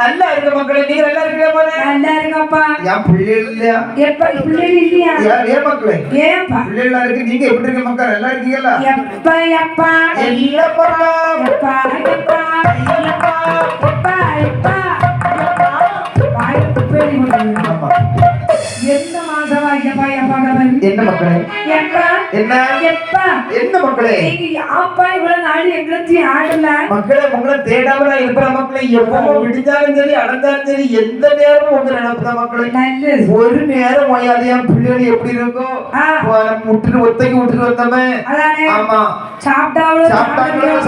நல்லா இருக்க மக்களே, நீங்க நல்லா இருக்கீங்க போல. நல்லா இருக்கேன்ப்பா. ஏன் பிள்ளைகள் இல்லையா? எப்ப பிள்ளைகள் இல்லையா? ஏன் மக்களே? ஏன்பா? பிள்ளைகளா இருக்கு, நீங்க எப்படி இருக்க மக்கள்? நல்லா இருக்கீங்களா? எப்பா எப்பா இல்லப்பா எப்பா எப்பா எப்பா எப்பா எப்பா வாய்ப்பு பேடி போடுங்க. ஆமா. எந்த மாசமா எப்பா எப்பா கவன்? என்ன மக்களே? எப்பா என்ன எப்பா என்ன மக்களே? நீங்க அப்பா இவ்வளவு நாள் எங்களுக்கு ஆடல மக்களே. உங்களை தேடாம இருக்கிற மக்களே, எப்பவும் விடிஞ்சாலும் சரி அடைஞ்சாலும் சரி எந்த நேரமும் உங்க நினைப்புதான் மக்களே. நல்லது. ஒரு நேரம் ஓயாதையா பிள்ளைகள் எப்படி இருக்கும்? விட்டுட்டு ஒத்தைக்கு விட்டுட்டு வந்தோமே. ஆமா. சாப்பிட்டாலும்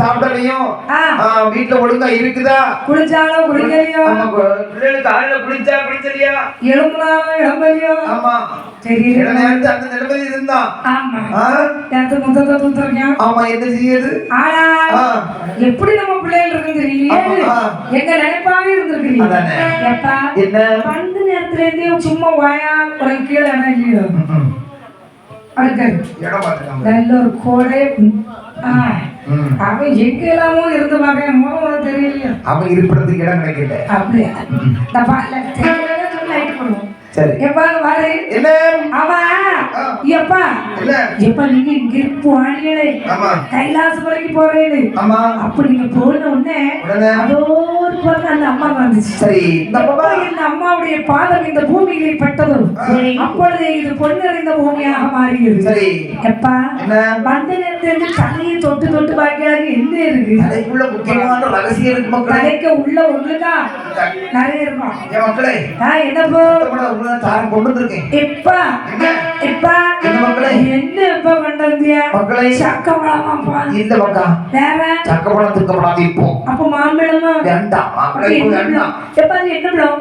சாப்பிடலையும் வீட்டுல ஒழுங்கா இருக்குதா? குளிச்சாலும் குளிக்கலையோ? பிள்ளைகளுக்கு காலையில குளிச்சா குளிச்சலையா? எழும்பலாலும் எழும்பலையோ? ஆமா. சரி, நேரத்து அந்த நிலைமையில இருந்தான். ஆமா. முத்தத்தை தூத்துறீங்க. ஆமா. என்ன செய்யுது? ஆனா எப்படி நம்ம பிள்ளைகள் இருக்குன்னு எங்க நினைப்பாவே இருந்திருக்கீங்க. எப்பா என்ன பந்து நேரத்துல இருந்தே சும்மா வாயா ஒரு கீழே இடம் இல்லையோ? நல்ல ஒரு கோடை. அவன் எங்க எல்லாமோ இருந்து பாக்க தெரியலையா? அவன் இருப்பதுக்கு இடம் கிடைக்கல. அப்படியா? சரி. எப்பா வாரு. என்ன அவா எப்பா எப்பா நீங்க இங்க போனீங்களே, கைலாசம் வரைக்கும் போறேன்னு. அப்படி நீங்க போன உடனே அதோ அந்த அம்மா வந்துச்சு. சரி. இந்த அம்மாவுடைய பாதம் இந்த பூமியிலே பட்டது. அப்பொழுது இது பொன்னறிந்த பூமியாக மாறியது. சரி. எப்பா வந்த நேரத்துல தலையை தொட்டு தொட்டு பாக்கிறாங்க. என்ன இருக்கு தலைக்குள்ள? முக்கியமான ரகசியம் இருக்கு மக்களே. தலைக்கு உள்ள ஒண்ணுதா நிறைய இருக்கும். மக்களே என்ன போ தாரம் கொண்டு வந்திருக்கேன். எப்பா எப்பா என்ன எப்ப கொண்டு வந்தியா? மக்களே சக்கப்பழமாப்பா? இல்ல மக்கா. வேற சக்கப்பழம் திக்கப்படாது. இப்போ அப்ப மாம்பழமா? வேண்டாம் மக்களே, வேண்டாம். எப்ப அது என்ன பழம்?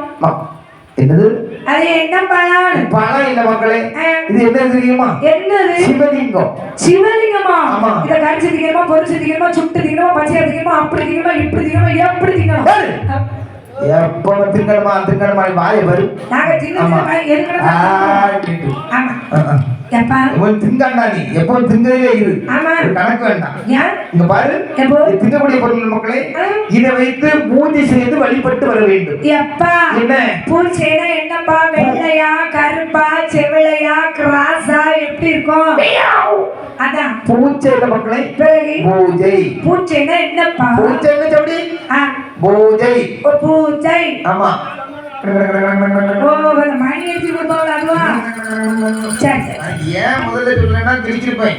என்னது அது? என்ன பழம்? பழம் இல்ல மக்களே. இது என்ன தெரியுமா? என்னது? சிவலிங்கம். சிவலிங்கமா? இத கரிச்சு திங்கணுமா, பொரிச்சு திங்கணுமா, சுட்டு திங்கணுமா, பச்சையா திங்கணுமா, அப்படி திங்கணுமா, இப்படி திங்கணுமா, எப்படி திங்கணும்? எப்ப திங்கணுமா திங்கணுமா வாய வரும். நாங்க திங்கணுமா எதுக்கு? ஆமா. எப்பா திங்கண்டா நீ எப்போ திங்கவே இரு. கணக்கு வேண்டாம். இங்க பாரு, திங்கக்கூடிய பொருள் மக்களே, இதை வைத்து பூஜை செய்து வழிபட்டு வர வேண்டும். எப்பா என்ன பூஜை? என்னப்பா? வெள்ளையா, கருப்பா, செவளையா, கிராஸா, எப்படி இருக்கும்? அதான் பூஜை மக்களே. பூஜை. பூஜைனா என்னப்பா? பூஜை என்ன சொல்லி? பூஜை. பூஜை. ஆமா. மணி அடிச்சு கொடுப்பாங்க அதுவா? ஏன் முதல்ல சொல்லலைன்னா கிழிச்சிருப்பேன்.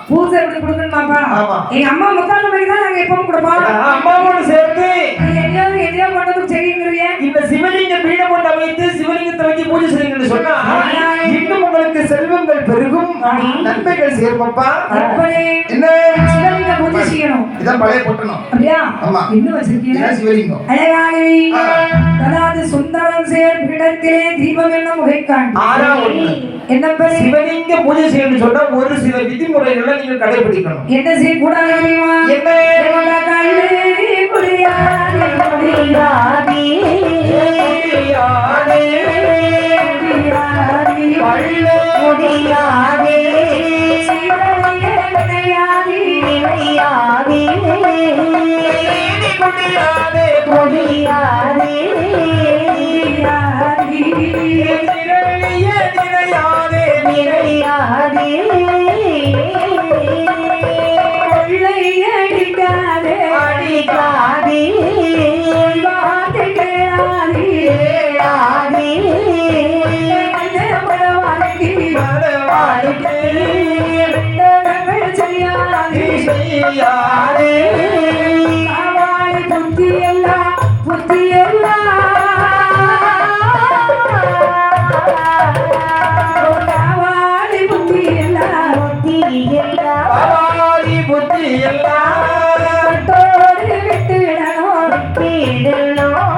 பூஜை எப்படி கொடுக்கணுமாப்பா? எங்க அம்மா முத்தான மாதிரி தான் நாங்க எப்பவும் கொடுப்போம். அம்மாவோடு சேர்த்து எதையோ கொண்டு செய்யுங்கிறீங்க. இந்த சிவலிங்க பீடம் கொண்டு அமைத்து சிவலிங்கத்தை வச்சு பூஜை செய்யுங்கன்னு சொன்னா இன்னும் உங்களுக்கு செல்வங்கள் பெருகும், நன்மைகள் சேர்ப்பப்பா. என்ன சிவலிங்க பூஜை செய்யணும். இதான் பழைய பொட்டணும். அப்படியா? ஆமா. இன்னும் வச்சிருக்கீங்க சிவலிங்கம். அழகாகவே அதாவது சுந்தரம் சேர் பீடத்திலே தீபம் என்ன முகைக்கான். என்ன சிவலிங்க பூஜை செய்யணும்னு சொன்னா ஒரு சில விதிமுறைகளை நீங்க கடைபிடிக்கணும். என்ன செய்யக்கூடாது தெரியுமா? என்ன? முடியாதே முடியாதே முடியாதே முடியாதே நினையாதே நிறையாதே கொள்ளையடிக்காதே அடிக்காதே வார்த்தை கேளாதே கேளாதே செய்யாதே புத்தி எல்லாம் புத்தி எல்லாம் புத்தி எல்லாம் புத்தி எல்லாம் விட்டு விடணும்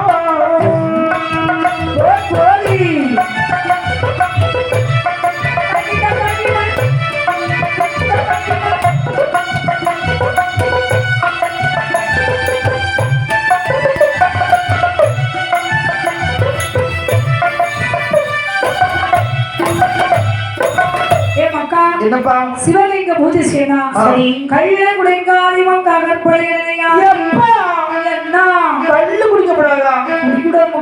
என்னப்பா சிவலிங்க பூஜை செய்யணும் சரி. கள்ள குடிக்காதிவன் ககற்பழையா கள்ளு குடிக்கப்படாதா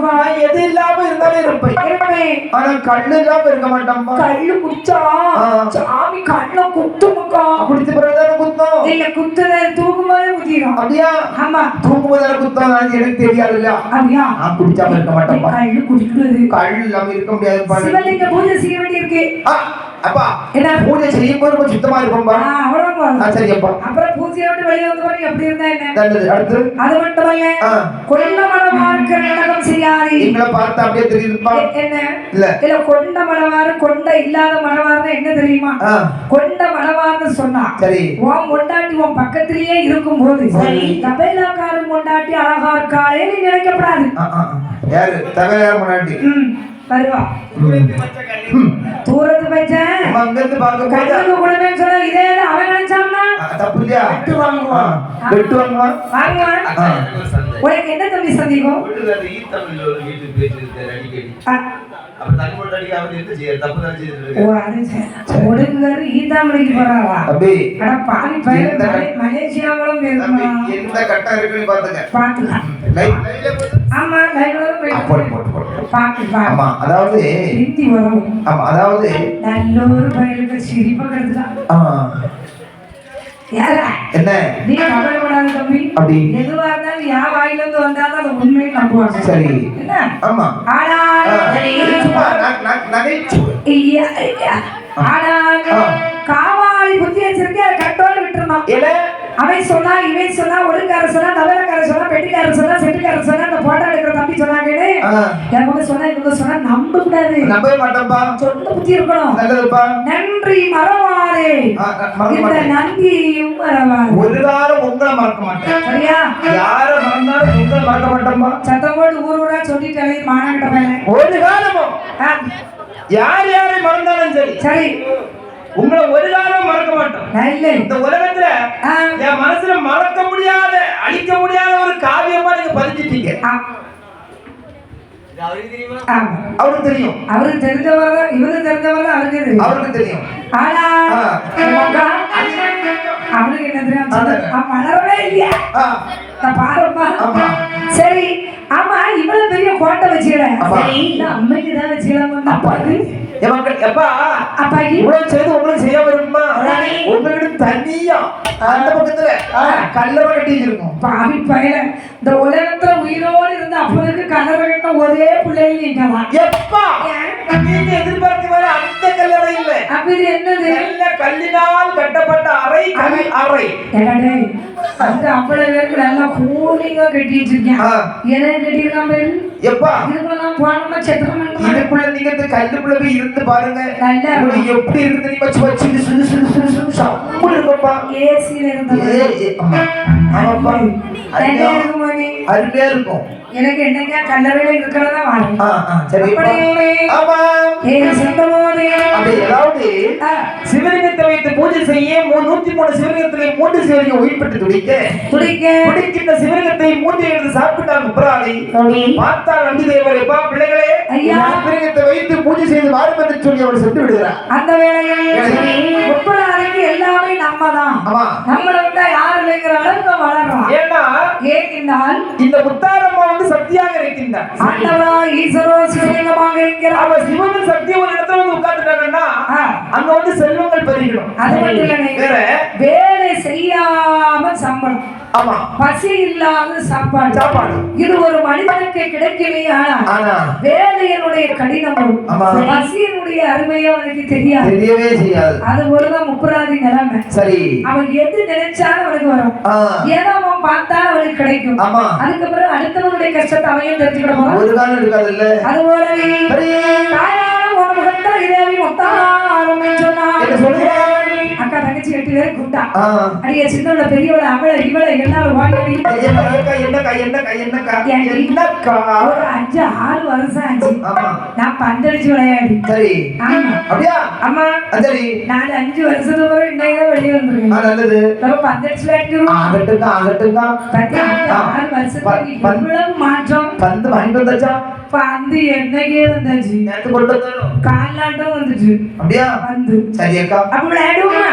நான் எது இல்லாம இருந்தாலும் இருப்பேன் ஆனா கள்ளு இல்லாம இருக்க மாட்டோம்ப்பா கள்ளு குச்சா சாமி கண்ண குத்துமுக்கா குடிச்ச பிறகுதானே குத்தம் இல்ல குத்துற தூக்கும்போதே குத்திடும் அப்படியா ஆமா தூங்கும்போதான குத்தம் எனக்கு தெரியாது இல்ல அப்படியா நான் குடிச்சாம இருக்க மாட்டோம்ப்பா கள்ளு குடிக்கிறது கள்ளு இல்லாம இருக்க முடியாது சிவலிங்க பூஜை செய்ய வேண்டியிருக்கு அப்பா என்ன பூஜை செய்யும் போது கொஞ்சம் சுத்தமா இருக்கும்பா அவ்வளவு சரி அப்பா அப்புறம் பூஜையை விட்டு வெளியே வந்து பாருங்க எப்படி இருந்தா என்ன நல்லது அடுத்து அது மட்டுமல்ல கொண்ட மலவாருக்கு நாடகம் செய்யாது எங்களை பார்த்தா அப்படியே தெரியுதுப்பா என்ன இல்ல இல்ல கொண்ட மலவாறு கொண்ட இல்லாத மலவாறுனா என்ன தெரியுமா கொண்ட மலவாறுன்னு சொன்னா சரி உன் கொண்டாட்டி உன் பக்கத்திலேயே இருக்கும் போது தபேலாக்காரன் கொண்டாட்டி அழகா இருக்காளே நீ நினைக்கப்படாது யாரு தகவல் முன்னாடி வருவா தூரத்து பச்சேன் அங்கிருந்து பார்க்க கண்ணுக்கு குழந்தை சொல்ல இதே அவன் நினைச்சான்னா தப்பு இல்லையா வெட்டு வாங்குவான் வெட்டு வாங்குவான் வாங்குவான் உனக்கு என்ன தம்பி சந்தேகம் ஒடுங்காரு ஈந்தாமலைக்கு போறாவா பாவி பயிர் மலேசியாவிலும் எந்த கட்டம் இருக்குன்னு பாத்துங்க பாத்துக்கலாம் ஆமா ஆமா அதாவது ஹிந்தி வரும் ஆமா அதாவது நல்லொரு பயிருக்கு சிரிப்பா கிடக்குதான் என்ன நீ கவலைப்படாத தம்பி அப்படி எதுவா இருந்தாலும் யா வாயில இருந்து வந்தாலும் அது உண்மையை நம்புவாங்க சரி என்ன ஆமா காவாளி புத்தி வச்சிருக்கே கட்டோடு விட்டுருந்தோம் அவன் சொன்னா இவன் சொன்னா ஒழுங்கார சொன்னா நவலக்கார சொன்னா பெட்டிக்கார சொன்னா செட்டுக்கார சொன்னா அந்த போட்டோ எடுக்கிற தம்பி சொன்னாங்க இவங்க சொன்னா இவங்க சொன்னா நம்ப கூடாது நம்பவே மாட்டோம்பா சொந்த புத்தி இருக்கணும் நல்லதுப்பா நன்றி மறவாதே இந்த நன்றியும் மறவாது ஒரு காலம் உங்களை மறக்க மாட்டேன் சரியா யார மறந்தாலும் உங்களை மறக்க மாட்டோம்பா சத்தமோடு ஊர் ஊரா சொல்லிட்டு மாநாட்ட பையன் ஒரு காலமும் யார் யாரை மறந்தாலும் சரி சரி உங்களை ஒரு காலம் மறக்க மாட்டோம் இந்த உலகத்துல என் மனசுல மறக்க முடியாத அழிக்க முடியாத ஒரு காவியமா நீங்க பதிஞ்சிட்டீங்க அவருக்கு தெரியும் அவருக்கு தெரிஞ்சவர் தான் இவருக்கு தெரிஞ்சவர் தான் அவருக்கு தெரியும் ஆனா அவனுக்கு என்ன தெரியும் மலரவே இல்லையா பாருப்பா சரி ஆமா இவ்வளவு பெரிய கோட்டை வச்சுக்கிறேன் அம்மைக்கு தான் வச்சுக்கலாம் அப்பாக்கு அப்பா இவ்வளவு செய்து உங்களுக்கு செய்ய வருமா உங்களுக்கு தனியா அந்த பக்கத்துல கல்லறை கட்டி இருக்கும் பாவி பயில இந்த உலகத்துல உயிரோடு இருந்து அப்போதைக்கு கல்லறை கட்ட ஒரே பிள்ளைங்க எப்பா நீங்க எதிர்பார்க்க வர அந்த கல்லறை இல்ல அப்ப இது என்னது நல்ல கல்லினால் கட்டப்பட்ட அறை அறை அந்த அவ்வளவு பேருக்கு நல்லா கூலிங்கா கட்டி வச்சிருக்கேன் எதை கட்டிருக்கான் எப்பா இதுக்கெல்லாம் போனோம்னா செத்துக்கணும் இதுக்குள்ள நீங்க இந்த கல்லுக்குள்ள போய் இருந்து பாருங்க எப்படி இருக்கு தெரியுமா சுடு சுடு சுடு சுடு சுடு சப்புன்னு இருக்கும்பா ஏசில இருந்து ஆமாப்பா அருமையா இருக்கும் எனக்கு என்னங்க கல்லறையில இருக்கிறதா வாங்க சரி ஆமா அதாவது சிவலிங்கத்தை வைத்து பூஜை செய்ய 103 சிவலிங்கத்திலே 3 சிவலிங்கம் உயிர்பட்டு துடிக்கின்ற சிவலிங்கத்தை 3 எடுத்து சாப்பிட்டார் முப்பராதி பார்த்தால் நந்தி தேவர் எப்பா பிள்ளைகளே சிவலிங்கத்தை வைத்து பூஜை செய்து வாரும் என்று சொல்லி அவர் சென்று விடுகிறார் அந்த வேளையில் முப்பராதிக்கு எல்லாமே நம்ம தான். ஆமா. நம்மள விட்டா யாரும் இல்லைங்கிற அளவுக்கு வளர்றோம். ஏன்னா ஏனென்றால் இந்த முத்தாரம்மா வந்து சக்தியாக இருக்கின்றார். ஆண்டவரா ஈஸ்வரோ சிவலிங்கமாக இருக்கிறார். அவ சிவன் சக்தி ஒரு இடத்துல வந்து உட்கார்ந்துட்டாங்கன்னா அங்க வந்து செல்வங்கள் பெருகிடும். அது மட்டும் இல்லைங்க, வேற வேலை செய்யாம சம்பளம், ஆமா, பசி இல்லாத சாப்பாடு. இது ஒரு மனிதனுக்கு கிடைக்கவே. ஆனா வேலையினுடைய கடினமும் பசியினுடைய அருமையும் அவனுக்கு தெரியாது, தெரியவே செய்யாது. அது ஒருதான் முப்புராதி நிலைமை. சரி, அவன் எது நினைச்சாலும் அவனுக்கு வரும், ஏதோ அவன் பார்த்தா அவனுக்கு கிடைக்கும். அதுக்கப்புறம் அடுத்தவனுடைய கஷ்டத்தை அவையும் தெரிஞ்சுக்கிட போறான். ஒரு காலம் இருக்காது இல்ல. அது போலவே அக்கா தங்கச்சி 8 பேர் கூட்டா அடிய சின்னவள பெரியவள அவள இவள எல்லாரும் வாங்கி ஒரு 5-6 வருஷம் ஆச்சு நான் பந்தடிச்சு விளையாடி. சரி, அப்படியா? ஆமா, சரி. 4-5 வருஷத்துக்கு போய் இன்னைக்கு வெளியே வந்துருக்கேன். நல்லது, நம்ம பந்தடிச்சு விளையாடுறோம். ஆகட்டும் ஆகட்டும். 6 வருஷத்துக்கு இவ்வளவு மாற்றம். பந்து வாங்கிட்டு வந்தாச்சா? பந்து என்னைக்கே வந்தாச்சு, காலாட்டம் வந்துச்சு. அப்படியா? வந்து சரி அக்கா, அப்ப விளையாடுவோமா?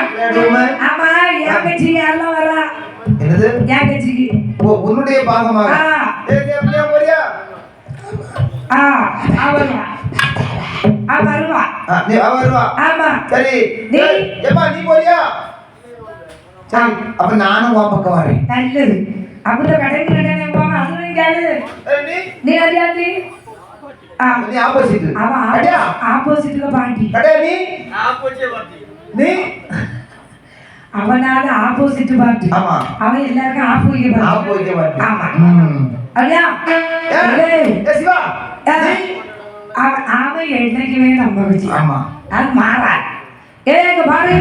ஆமா, என் கட்சிக்கு யாரெல்லாம் வரா? என்னது என் கட்சிக்கு? ஓ, உன்னுடைய பாகமாக. வருவா. ஆமா, சரி. நீ போறியா? சரி, அப்ப நானும் உன் பக்கம் வரேன். நல்லது. அப்பதான் கடைக்கு போமா. அதுவும் கேளு. நீ அறியாதி நீ ஆப்போசிட். அவன் ஆப்போசிட்ல பாண்டி. நீ ஆப்போசிட் பாண்டி. நீ அவனால ஆப்போசிட் பாண்டி. ஆமா, அவன் எல்லாருக்கும் ஆப்போசிட் பாண்டி. ஆமா, அப்படியா? ஏய் சிவா, அவன் என்னைக்குமே நம்ம வச்சு. ஆமா, அது மாறா. ஏங்க பாரு,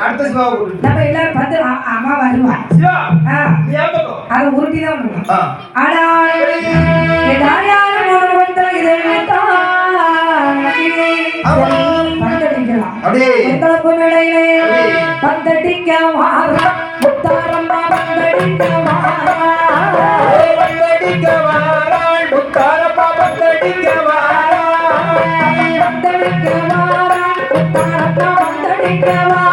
அடுத்த சிவா நம்ம எல்லாரும் வந்து அம்மா வருவா. சிவா நீ ஆப்போ அத உருட்டி தான் வரணும். ஆனா யாரும் ஒரு வந்தா இதே தான் பந்தடிக்கலாம். அப்படியே எத்தலப்பு மேடையிலே பந்தடிக்க வாரா முத்தாரம்மா, பந்தடிக்க வாரா, பந்தடிக்க வாரா முத்தாரம்மா, பந்தடிக்க வாரா, பந்தடிக்க வாரா முத்தாரம்மா, பந்தடிக்க வாரா.